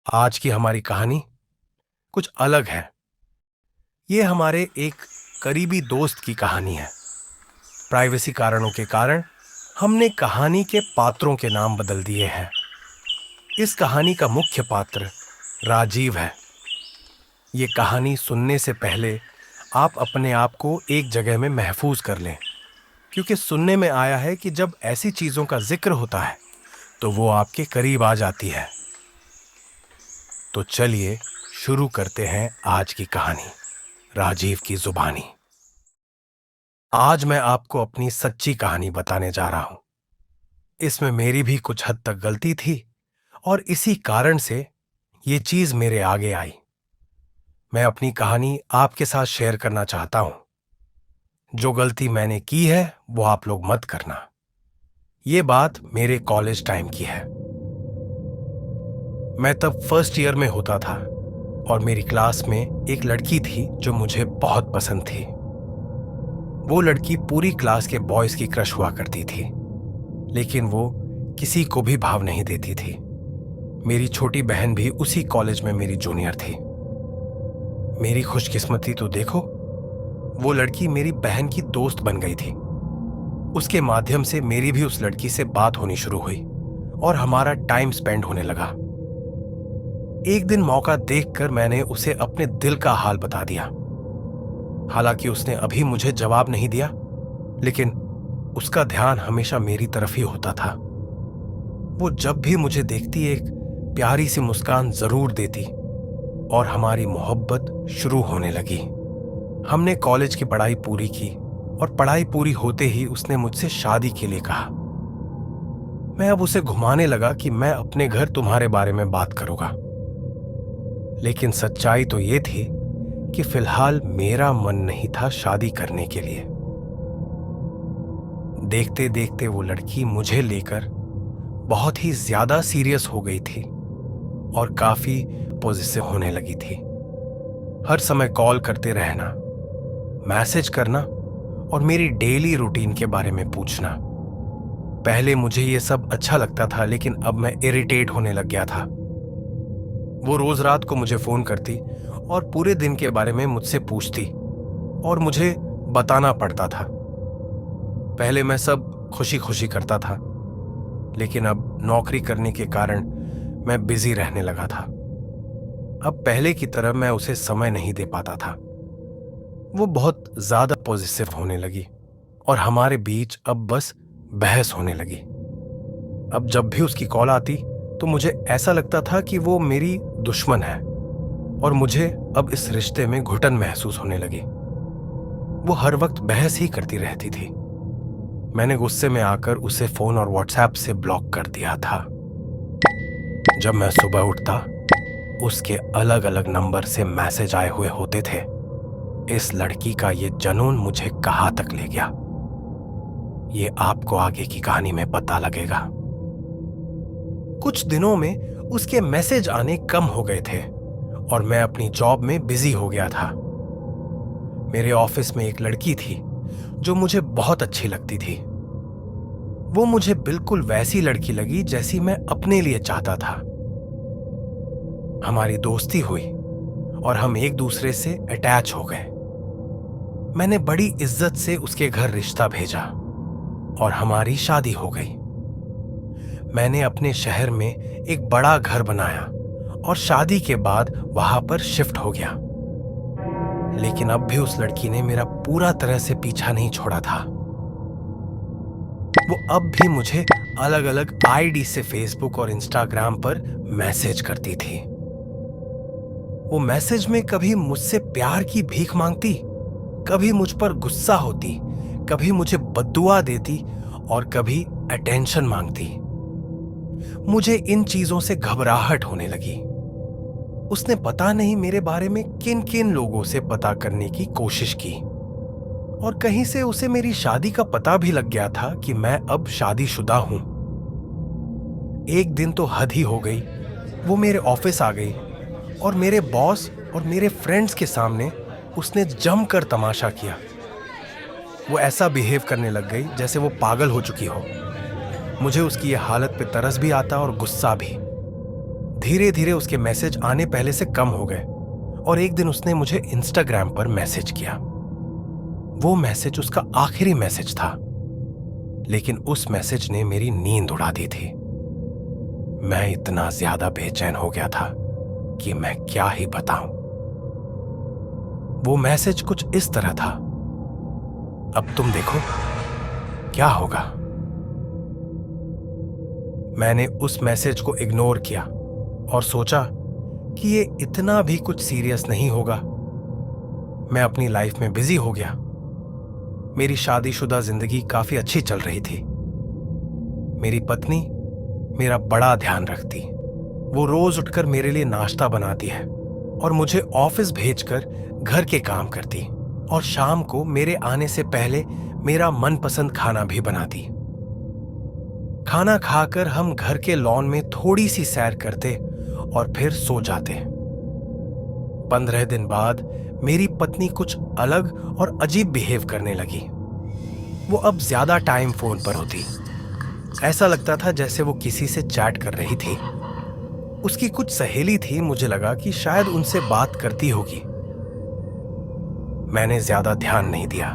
आज की हमारी कहानी कुछ अलग है। ये हमारे एक करीबी दोस्त की कहानी है। प्राइवेसी कारणों के कारण हमने कहानी के पात्रों के नाम बदल दिए हैं। इस कहानी का मुख्य पात्र राजीव है। ये कहानी सुनने से पहले आप अपने आप को एक जगह में महफूज कर लें, क्योंकि सुनने में आया है कि जब ऐसी चीजों का जिक्र होता है तो वो आपके करीब आ जाती है। तो चलिए शुरू करते हैं आज की कहानी, राजीव की जुबानी। आज मैं आपको अपनी सच्ची कहानी बताने जा रहा हूं। इसमें मेरी भी कुछ हद तक गलती थी और इसी कारण से ये चीज मेरे आगे आई। मैं अपनी कहानी आपके साथ शेयर करना चाहता हूं। जो गलती मैंने की है वो आप लोग मत करना। ये बात मेरे कॉलेज टाइम की है। मैं तब फर्स्ट ईयर में होता था और मेरी क्लास में एक लड़की थी जो मुझे बहुत पसंद थी। वो लड़की पूरी क्लास के बॉयज की क्रश हुआ करती थी, लेकिन वो किसी को भी भाव नहीं देती थी। मेरी छोटी बहन भी उसी कॉलेज में मेरी जूनियर थी। मेरी खुशकिस्मती तो देखो, वो लड़की मेरी बहन की दोस्त बन गई थी। उसके माध्यम से मेरी भी उस लड़की से बात होनी शुरू हुई और हमारा टाइम स्पेंड होने लगा। एक दिन मौका देखकर मैंने उसे अपने दिल का हाल बता दिया। हालांकि उसने अभी मुझे जवाब नहीं दिया, लेकिन उसका ध्यान हमेशा मेरी तरफ ही होता था। वो जब भी मुझे देखती एक प्यारी सी मुस्कान जरूर देती और हमारी मोहब्बत शुरू होने लगी। हमने कॉलेज की पढ़ाई पूरी की और पढ़ाई पूरी होते ही उसने मुझसे शादी के लिए कहा। मैं अब उसे घुमाने लगा कि मैं अपने घर तुम्हारे बारे में बात करूंगा, लेकिन सच्चाई तो ये थी कि फिलहाल मेरा मन नहीं था शादी करने के लिए। देखते देखते वो लड़की मुझे लेकर बहुत ही ज्यादा सीरियस हो गई थी और काफी पॉजिटिव होने लगी थी। हर समय कॉल करते रहना, मैसेज करना और मेरी डेली रूटीन के बारे में पूछना। पहले मुझे ये सब अच्छा लगता था, लेकिन अब मैं इरिटेट होने लग गया था। वो रोज रात को मुझे फोन करती और पूरे दिन के बारे में मुझसे पूछती और मुझे बताना पड़ता था। पहले मैं सब खुशी खुशी करता था, लेकिन अब नौकरी करने के कारण मैं बिजी रहने लगा था। अब पहले की तरह मैं उसे समय नहीं दे पाता था। वो बहुत ज्यादा पॉजिटिव होने लगी और हमारे बीच अब बस बहस होने लगी। अब जब भी उसकी कॉल आती तो मुझे ऐसा लगता था कि वो मेरी दुश्मन है और मुझे अब इस रिश्ते में घुटन महसूस होने लगी। वो हर वक्त बहस ही करती रहती थी। मैंने गुस्से में आकर उसे फोन और व्हाट्सएप से ब्लॉक कर दिया था। जब मैं सुबह उठता, उसके अलग अलग नंबर से मैसेज आए हुए होते थे। इस लड़की का ये जुनून मुझे कहां तक ले गया, ये आपको आगे की कहानी में पता लगेगा। कुछ दिनों में उसके मैसेज आने कम हो गए थे और मैं अपनी जॉब में बिजी हो गया था। मेरे ऑफिस में एक लड़की थी जो मुझे बहुत अच्छी लगती थी। वो मुझे बिल्कुल वैसी लड़की लगी जैसी मैं अपने लिए चाहता था। हमारी दोस्ती हुई और हम एक दूसरे से अटैच हो गए। मैंने बड़ी इज्जत से उसके घर रिश्ता भेजा और हमारी शादी हो गई। मैंने अपने शहर में एक बड़ा घर बनाया और शादी के बाद वहां पर शिफ्ट हो गया। लेकिन अब भी उस लड़की ने मेरा पूरा तरह से पीछा नहीं छोड़ा था। वो अब भी मुझे अलग अलग आईडी से फेसबुक और इंस्टाग्राम पर मैसेज करती थी। वो मैसेज में कभी मुझसे प्यार की भीख मांगती, कभी मुझ पर गुस्सा होती, कभी मुझे बद्दुआ देती और कभी अटेंशन मांगती। मुझे इन चीजों से घबराहट होने लगी। उसने पता नहीं मेरे बारे में किन किन लोगों से पता करने की कोशिश की और कहीं से उसे मेरी शादी का पता भी लग गया था कि मैं अब शादीशुदा हूं। एक दिन तो हद ही हो गई। वो मेरे ऑफिस आ गई और मेरे बॉस और मेरे फ्रेंड्स के सामने उसने जमकर तमाशा किया। वो ऐसा बिहेव करने लग गई जैसे वो पागल हो चुकी हो। मुझे उसकी ये हालत पे तरस भी आता और गुस्सा भी। धीरे धीरे उसके मैसेज आने पहले से कम हो गए और एक दिन उसने मुझे इंस्टाग्राम पर मैसेज किया। वो मैसेज उसका आखिरी मैसेज था, लेकिन उस मैसेज ने मेरी नींद उड़ा दी थी। मैं इतना ज्यादा बेचैन हो गया था कि मैं क्या ही बताऊं। वो मैसेज कुछ इस तरह था, अब तुम देखो क्या होगा। मैंने उस मैसेज को इग्नोर किया और सोचा कि ये इतना भी कुछ सीरियस नहीं होगा। मैं अपनी लाइफ में बिजी हो गया। मेरी शादीशुदा जिंदगी काफी अच्छी चल रही थी। मेरी पत्नी मेरा बड़ा ध्यान रखती। वो रोज उठकर मेरे लिए नाश्ता बनाती है और मुझे ऑफिस भेजकर घर के काम करती और शाम को मेरे आने से पहले मेरा मनपसंद खाना भी बनाती। खाना खाकर हम घर के लॉन में थोड़ी सी सैर करते और फिर सो जाते। 15 दिन बाद मेरी पत्नी कुछ अलग और अजीब बिहेव करने लगी। वो अब ज्यादा टाइम फोन पर होती। ऐसा लगता था जैसे वो किसी से चैट कर रही थी। उसकी कुछ सहेली थी, मुझे लगा कि शायद उनसे बात करती होगी। मैंने ज्यादा ध्यान नहीं दिया,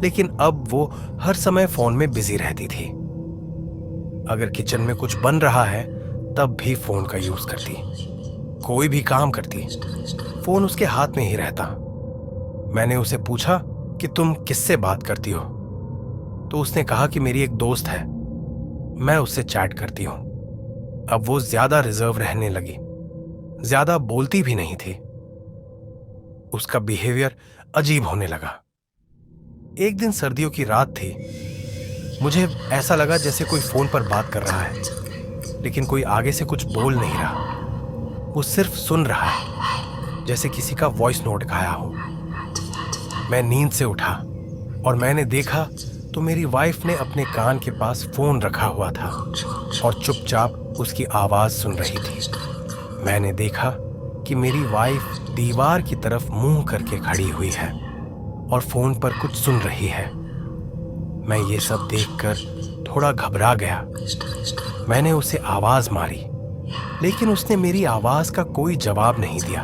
लेकिन अब वो हर समय फोन में बिजी रहती थी। अगर किचन में कुछ बन रहा है तब भी फोन का यूज करती। कोई भी काम करती, फोन उसके हाथ में ही रहता। मैंने उसे पूछा कि तुम किससे बात करती हो, तो उसने कहा कि मेरी एक दोस्त है, मैं उससे चैट करती हूं। अब वो ज्यादा रिजर्व रहने लगी, ज्यादा बोलती भी नहीं थी। उसका बिहेवियर अजीब होने लगा। एक दिन सर्दियों की रात थी। मुझे ऐसा लगा जैसे कोई फोन पर बात कर रहा है, लेकिन कोई आगे से कुछ बोल नहीं रहा। वो सिर्फ सुन रहा है, जैसे किसी का वॉइस नोट गाया हो। मैं नींद से उठा और मैंने देखा तो मेरी वाइफ ने अपने कान के पास फोन रखा हुआ था और चुपचाप उसकी आवाज सुन रही थी। मैंने देखा कि मेरी वाइफ दीवार की तरफ मुंह करके खड़ी हुई है और फोन पर कुछ सुन रही है। मैं ये सब देखकर थोड़ा घबरा गया। मैंने उसे आवाज मारी, लेकिन उसने मेरी आवाज का कोई जवाब नहीं दिया।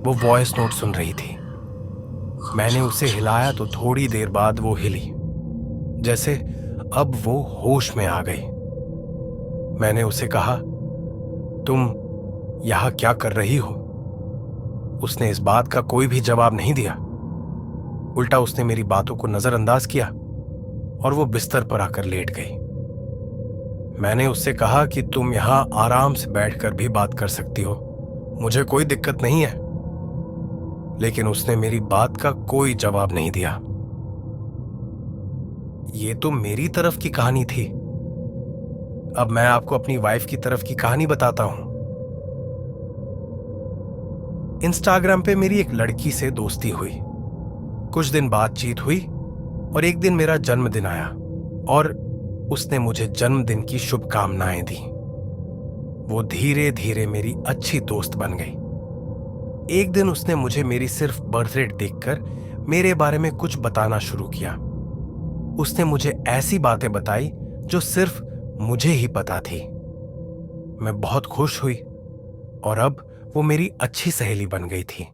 वो वॉइस नोट सुन रही थी। मैंने उसे हिलाया तो थोड़ी देर बाद वो हिली, जैसे अब वो होश में आ गई। मैंने उसे कहा, तुम यहां क्या कर रही हो? उसने इस बात का कोई भी जवाब नहीं दिया। उल्टा उसने मेरी बातों को नजरअंदाज किया और वो बिस्तर पर आकर लेट गई। मैंने उससे कहा कि तुम यहां आराम से बैठकर भी बात कर सकती हो, मुझे कोई दिक्कत नहीं है। लेकिन उसने मेरी बात का कोई जवाब नहीं दिया। ये तो मेरी तरफ की कहानी थी। अब मैं आपको अपनी वाइफ की तरफ की कहानी बताता हूं। इंस्टाग्राम पे मेरी एक लड़की से दोस्ती हुई। कुछ दिन बातचीत हुई और एक दिन मेरा जन्मदिन आया और उसने मुझे जन्मदिन की शुभकामनाएं दी। वो धीरे धीरे मेरी अच्छी दोस्त बन गई। एक दिन उसने मुझे मेरी सिर्फ बर्थडे देखकर मेरे बारे में कुछ बताना शुरू किया। उसने मुझे ऐसी बातें बताई जो सिर्फ मुझे ही पता थी। मैं बहुत खुश हुई और अब वो मेरी अच्छी सहेली बन गई थी।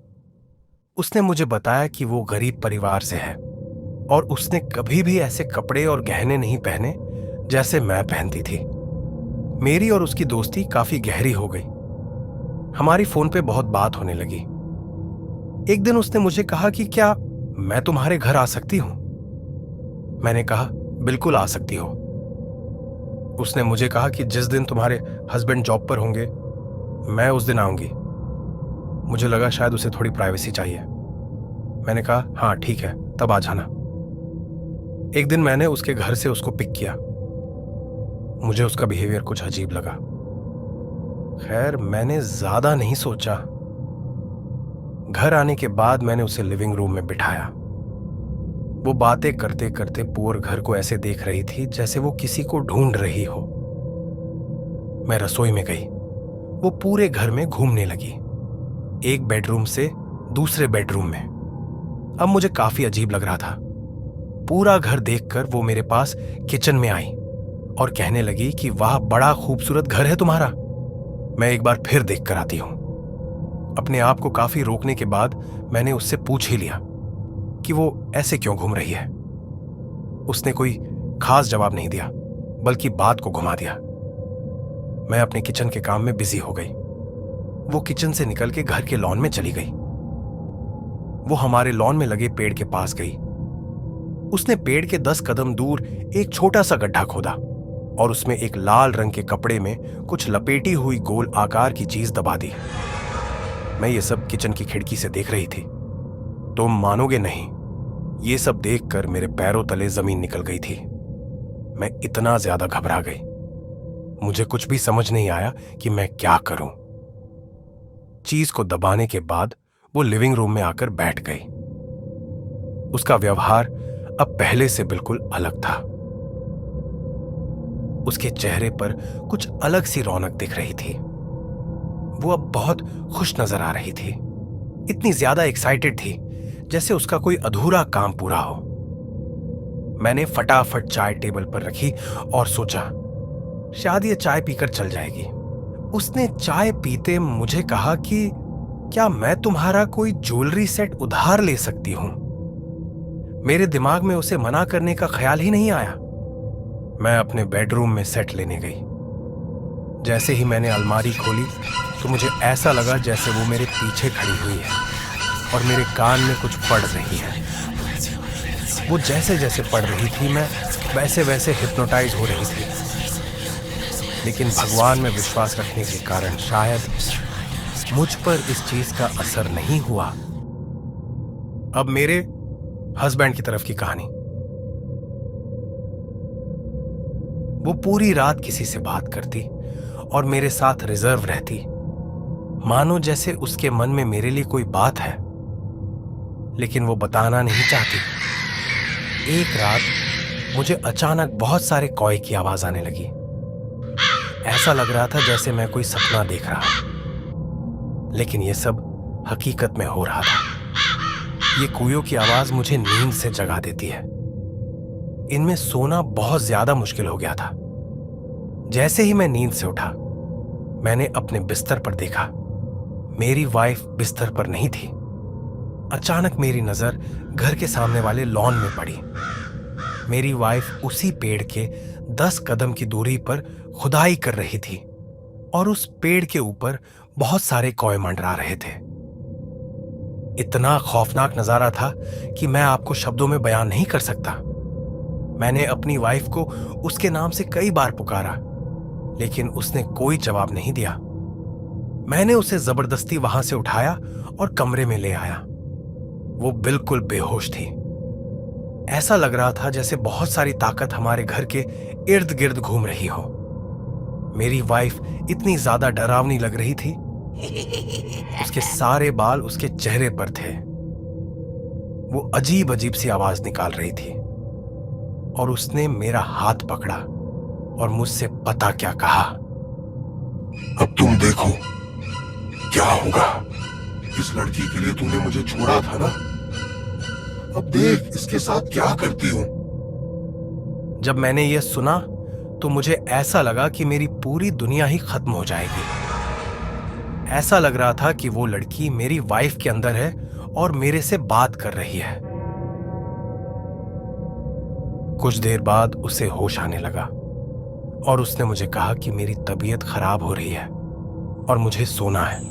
उसने मुझे बताया कि वो गरीब परिवार से है और उसने कभी भी ऐसे कपड़े और गहने नहीं पहने जैसे मैं पहनती थी। मेरी और उसकी दोस्ती काफी गहरी हो गई। हमारी फोन पे बहुत बात होने लगी। एक दिन उसने मुझे कहा कि क्या मैं तुम्हारे घर आ सकती हूं? मैंने कहा, बिल्कुल आ सकती हो। उसने मुझे कहा कि जिस दिन तुम्हारे हस्बैंड जॉब पर होंगे मैं उस दिन आऊंगी। मुझे लगा शायद उसे थोड़ी प्राइवेसी चाहिए। मैंने कहा, हाँ ठीक है, तब आ जाना। एक दिन मैंने उसके घर से उसको पिक किया। मुझे उसका बिहेवियर कुछ अजीब लगा। खैर, मैंने ज्यादा नहीं सोचा। घर आने के बाद मैंने उसे लिविंग रूम में बिठाया। वो बातें करते करते पूरे घर को ऐसे देख रही थी जैसे वो किसी को ढूंढ रही हो। मैं रसोई में गई। वो पूरे घर में घूमने लगी, एक बेडरूम से दूसरे बेडरूम में। अब मुझे काफी अजीब लग रहा था। पूरा घर देखकर वो मेरे पास किचन में आई और कहने लगी कि वाह, बड़ा खूबसूरत घर है तुम्हारा। मैं एक बार फिर देख कर आती हूं। अपने आप को काफी रोकने के बाद मैंने उससे पूछ ही लिया कि वो ऐसे क्यों घूम रही है। उसने कोई खास जवाब नहीं दिया, बल्कि बात को घुमा दिया। मैं अपने किचन के काम में बिजी हो गई। वो किचन से निकल के घर के लॉन में चली गई। वो हमारे लॉन में लगे पेड़ के पास गई। उसने पेड़ के 10 कदम दूर एक छोटा सा गड्ढा खोदा और उसमें एक लाल रंग के कपड़े में कुछ लपेटी हुई गोल आकार की चीज दबा दी। मैं ये सब किचन की खिड़की से देख रही थी। तुम मानोगे नहीं, ये सब देखकर मेरे पैरों तले जमीन निकल गई थी। मैं इतना ज्यादा घबरा गई, मुझे कुछ भी समझ नहीं आया कि मैं क्या करूं। चीज को दबाने के बाद वो लिविंग रूम में आकर बैठ गई। उसका व्यवहार अब पहले से बिल्कुल अलग था। उसके चेहरे पर कुछ अलग सी रौनक दिख रही थी। वो अब बहुत खुश नजर आ रही थी। इतनी ज्यादा एक्साइटेड थी जैसे उसका कोई अधूरा काम पूरा हो। मैंने फटाफट चाय टेबल पर रखी और सोचा शायद ये चाय पीकर चल जाएगी। उसने चाय पीते मुझे कहा कि क्या मैं तुम्हारा कोई ज्वेलरी सेट उधार ले सकती हूं? मेरे दिमाग में उसे मना करने का ख्याल ही नहीं आया। मैं अपने बेडरूम में सेट लेने गई। जैसे ही मैंने अलमारी खोली तो मुझे ऐसा लगा जैसे वो मेरे पीछे खड़ी हुई है और मेरे कान में कुछ पढ़ रही है। वो जैसे जैसे पढ़ रही थी मैं वैसे वैसे हिप्नोटाइज हो रही थी। लेकिन भगवान में विश्वास रखने के कारण शायद मुझ पर इस चीज का असर नहीं हुआ। अब मेरे हस्बैंड की तरफ की कहानी। वो पूरी रात किसी से बात करती और मेरे साथ रिजर्व रहती, मानो जैसे उसके मन में मेरे लिए कोई बात है, लेकिन वो बताना नहीं चाहती। एक रात मुझे अचानक बहुत सारे कॉय की आवाज आने लगी। ऐसा लग रहा था जैसे मैं कोई सपना देख रहा, लेकिन यह सब हकीकत में हो रहा था। ये कुयों की आवाज मुझे नींद से जगा देती है। इनमें सोना बहुत ज्यादा मुश्किल हो गया था। जैसे ही मैं नींद से उठा, मैंने अपने बिस्तर पर देखा। मेरी वाइफ बिस्तर पर नहीं थी। अचानक मेरी नजर घर के सामने वाले लॉन में पड़ी। मेरी वाइफ उसी पेड़ के 10 कदम की दूरी पर खुदाई कर रही थी और उस पेड़ के ऊपर बहुत सारे कॉय मंडरा रहे थे। इतना खौफनाक नजारा था कि मैं आपको शब्दों में बयान नहीं कर सकता। मैंने अपनी वाइफ को उसके नाम से कई बार पुकारा, लेकिन उसने कोई जवाब नहीं दिया। मैंने उसे जबरदस्ती वहां से उठाया और कमरे में ले आया। वो बिल्कुल बेहोश थी। ऐसा लग रहा था जैसे बहुत सारी ताकत हमारे घर के इर्द गिर्द घूम रही हो। मेरी वाइफ इतनी ज्यादा डरावनी लग रही थी। उसके सारे बाल उसके चेहरे पर थे। वो अजीब अजीब सी आवाज निकाल रही थी और उसने मेरा हाथ पकड़ा और मुझसे पता क्या कहा। अब तुम देखो क्या होगा। इस लड़की के लिए तूने मुझे छोड़ा था ना, अब देख इसके साथ क्या करती हूं। जब मैंने यह सुना तो मुझे ऐसा लगा कि मेरी पूरी दुनिया ही खत्म हो जाएगी। ऐसा लग रहा था कि वो लड़की मेरी वाइफ के अंदर है और मेरे से बात कर रही है। कुछ देर बाद उसे होश आने लगा और उसने मुझे कहा कि मेरी तबीयत खराब हो रही है और मुझे सोना है।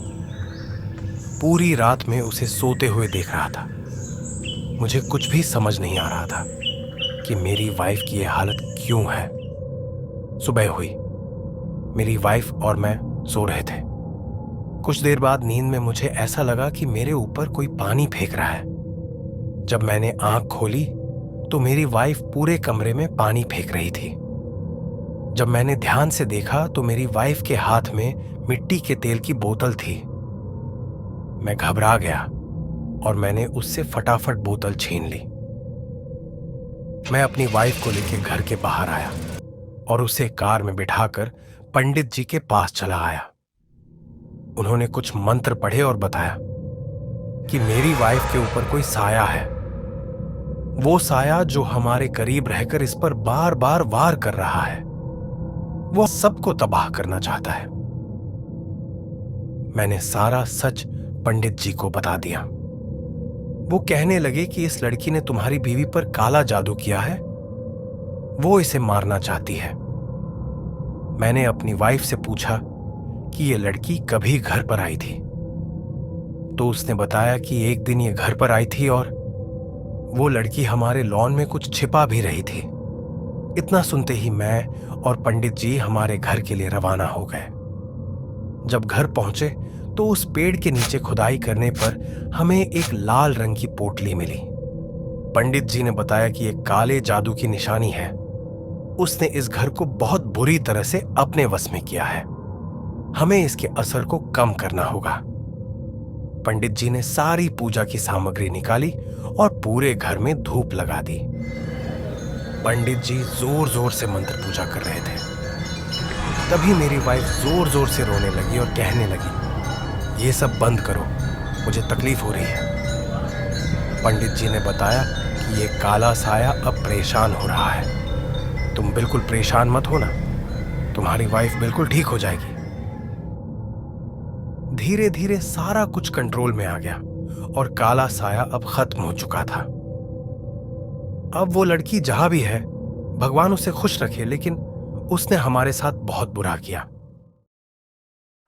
पूरी रात में उसे सोते हुए देख रहा था। मुझे कुछ भी समझ नहीं आ रहा था कि मेरी वाइफ की यह हालत क्यों है। सुबह हुई। मेरी वाइफ और मैं सो रहे थे। कुछ देर बाद नींद में मुझे ऐसा लगा कि मेरे ऊपर कोई पानी फेंक रहा है। जब मैंने आंख खोली तो मेरी वाइफ पूरे कमरे में पानी फेंक रही थी। जब मैंने ध्यान से देखा तो मेरी वाइफ के हाथ में मिट्टी के तेल की बोतल थी। मैं घबरा गया और मैंने उससे फटाफट बोतल छीन ली। मैं अपनी वाइफ को लेकर घर के बाहर आया और उसे कार में बिठाकर पंडित जी के पास चला आया। उन्होंने कुछ मंत्र पढ़े और बताया कि मेरी वाइफ के ऊपर कोई साया है। वो साया जो हमारे करीब रहकर इस पर बार बार वार कर रहा है। वो सबको तबाह करना चाहता है। मैंने सारा सच पंडित जी को बता दिया। वो कहने लगे कि इस लड़की ने तुम्हारी बीवी पर काला जादू किया है, वो इसे मारना चाहती है। मैंने अपनी वाइफ से पूछा कि ये लड़की कभी घर पर आई थी, तो उसने बताया कि एक दिन ये घर पर आई थी और वो लड़की हमारे लॉन में कुछ छिपा भी रही थी। इतना सुनते ही मैं और पंडित जी हमारे घर के लिए रवाना हो गए। जब घर पहुंचे तो उस पेड़ के नीचे खुदाई करने पर हमें एक लाल रंग की पोटली मिली। पंडित जी ने बताया कि यह काले जादू की निशानी है। उसने इस घर को बहुत बुरी तरह से अपने वश में किया है। हमें इसके असर को कम करना होगा। पंडित जी ने सारी पूजा की सामग्री निकाली और पूरे घर में धूप लगा दी। पंडित जी जोर जोर से मंत्र पूजा कर रहे थे। तभी मेरी वाइफ जोर जोर से रोने लगी और कहने लगी, ये सब बंद करो, मुझे तकलीफ हो रही है। पंडित जी ने बताया कि ये काला साया अब परेशान हो रहा है। तुम बिल्कुल परेशान मत होना, तुम्हारी वाइफ बिल्कुल ठीक हो जाएगी। धीरे धीरे सारा कुछ कंट्रोल में आ गया और काला साया अब खत्म हो चुका था। अब वो लड़की जहां भी है, भगवान उसे खुश रखे, लेकिन उसने हमारे साथ बहुत बुरा किया।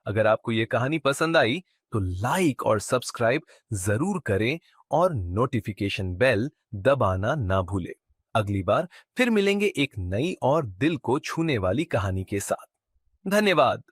अगर आपको ये कहानी पसंद आई तो लाइक और सब्सक्राइब जरूर करें और नोटिफिकेशन बेल दबाना ना भूलें। अगली बार फिर मिलेंगे एक नई और दिल को छूने वाली कहानी के साथ। धन्यवाद।